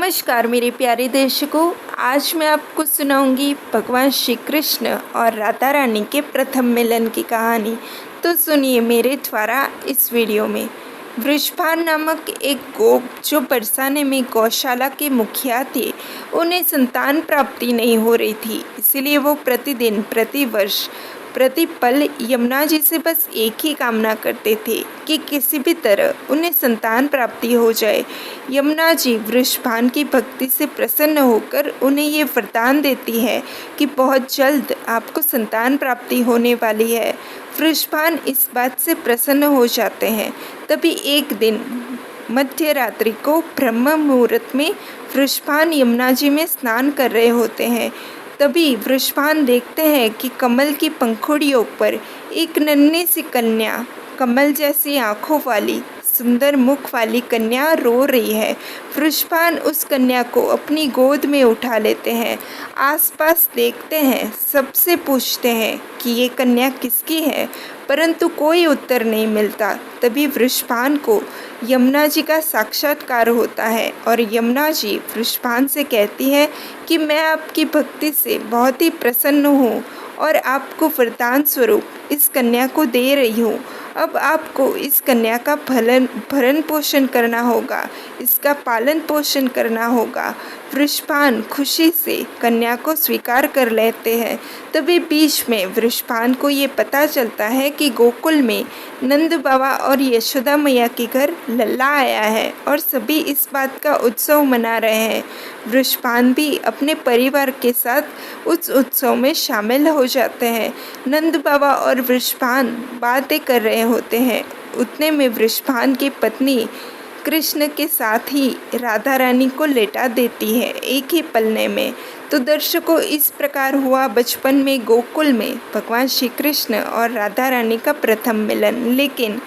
नमस्कार मेरे प्यारे दर्शकों, आज मैं आपको सुनाऊंगी भगवान श्री कृष्ण और राधा रानी के प्रथम मिलन की कहानी। तो सुनिए मेरे द्वारा इस वीडियो में। वृषभान नामक एक गोप जो बरसाने में गौशाला के मुखिया थे, उन्हें संतान प्राप्ति नहीं हो रही थी। इसलिए वो प्रतिदिन, प्रतिवर्ष, प्रतिपल यमुना जी से बस एक ही कामना करते थे कि किसी भी तरह उन्हें संतान प्राप्ति हो जाए। यमुना जी वृषभान की भक्ति से प्रसन्न होकर उन्हें ये वरदान देती है कि बहुत जल्द आपको संतान प्राप्ति होने वाली है। वृषभान इस बात से प्रसन्न हो जाते हैं। तभी एक दिन मध्य रात्रि को ब्रह्म मुहूर्त में वृषभान यमुना जी में स्नान कर रहे होते हैं। तभी वृषभान देखते हैं कि कमल की पंखुड़ियों पर एक नन्ही सी कन्या, कमल जैसी आँखों वाली सुंदर मुख वाली कन्या रो रही है। वृषभान उस कन्या को अपनी गोद में उठा लेते हैं। आसपास देखते हैं, सबसे पूछते हैं कि ये कन्या किसकी है, परंतु कोई उत्तर नहीं मिलता। तभी वृषभान को यमुना जी का साक्षात्कार होता है और यमुना जी वृषभान से कहती है कि मैं आपकी भक्ति से बहुत ही प्रसन्न हूँ और आपको वरदान स्वरूप इस कन्या को दे रही हूँ। अब आपको इस कन्या का भरण पोषण करना होगा, इसका पालन पोषण करना होगा। वृषभान खुशी से कन्या को स्वीकार कर लेते हैं। तभी बीच में वृषभान को ये पता चलता है कि गोकुल में नंद बाबा और यशोदा मैया के घर लल्ला आया है और सभी इस बात का उत्सव मना रहे हैं। वृषभान भी अपने परिवार के साथ उस उत्सव में शामिल हो जाते हैं। नंद बाबा और वृषभान बातें कर रहे होते हैं। उतने में वृषभान की पत्नी कृष्ण के साथ ही राधा रानी को लेटा देती है, एक ही पलने में। तो दर्शकों, इस प्रकार हुआ बचपन में गोकुल में भगवान श्री कृष्ण और राधा रानी का प्रथम मिलन। लेकिन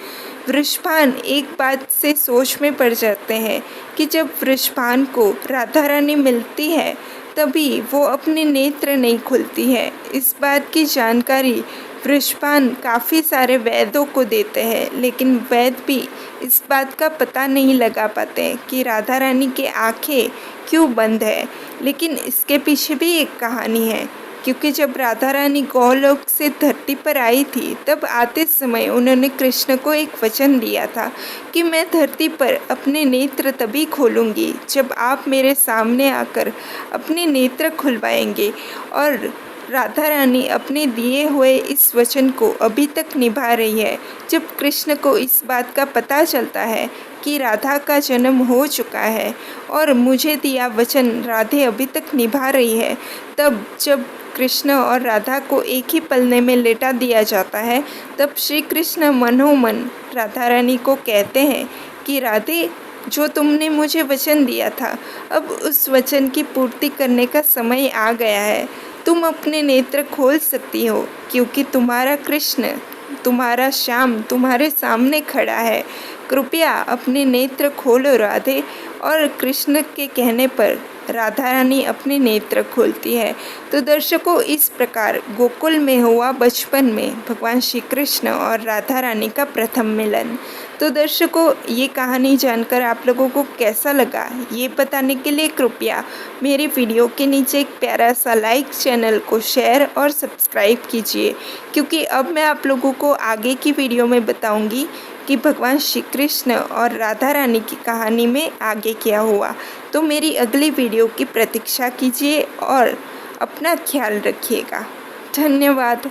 वृषभान एक बात से सोच में पड़ जाते हैं कि जब वृषभान को राधा रानी मिलती है तभी वो अपने नेत्र नहीं खुलती है। इस बात की जानकारी वृषभान काफ़ी सारे वैद्यों को देते हैं, लेकिन वैद्य भी इस बात का पता नहीं लगा पाते कि राधा रानी की आंखें क्यों बंद है। लेकिन इसके पीछे भी एक कहानी है, क्योंकि जब राधा रानी गोलोक से धरती पर आई थी तब आते समय उन्होंने कृष्ण को एक वचन दिया था कि मैं धरती पर अपने नेत्र तभी खोलूँगी जब आप मेरे सामने आकर अपने नेत्र खुलवाएंगे। और राधा रानी अपने दिए हुए इस वचन को अभी तक निभा रही है। जब कृष्ण को इस बात का पता चलता है कि राधा का जन्म हो चुका है और मुझे दिया वचन राधे अभी तक निभा रही है, तब जब कृष्ण और राधा को एक ही पलने में लेटा दिया जाता है, तब श्री कृष्ण मनोमन राधा रानी को कहते हैं कि राधे, जो तुमने मुझे वचन दिया था, अब उस वचन की पूर्ति करने का समय आ गया है। तुम अपने नेत्र खोल सकती हो, क्योंकि तुम्हारा कृष्ण, तुम्हारा श्याम तुम्हारे सामने खड़ा है। कृपया अपने नेत्र खोलो राधे। और कृष्ण के कहने पर राधा रानी अपने नेत्र खोलती है। तो दर्शकों, इस प्रकार गोकुल में हुआ बचपन में भगवान श्री कृष्ण और राधा रानी का प्रथम मिलन। तो दर्शकों, ये कहानी जानकर आप लोगों को कैसा लगा, ये बताने के लिए कृपया मेरे वीडियो के नीचे एक प्यारा सा लाइक, चैनल को शेयर और सब्सक्राइब कीजिए, क्योंकि अब मैं आप लोगों को आगे की वीडियो में बताऊंगी कि भगवान श्री कृष्ण और राधा रानी की कहानी में आगे क्या हुआ। तो मेरी अगली वीडियो की प्रतीक्षा कीजिए और अपना ख्याल रखिएगा। धन्यवाद।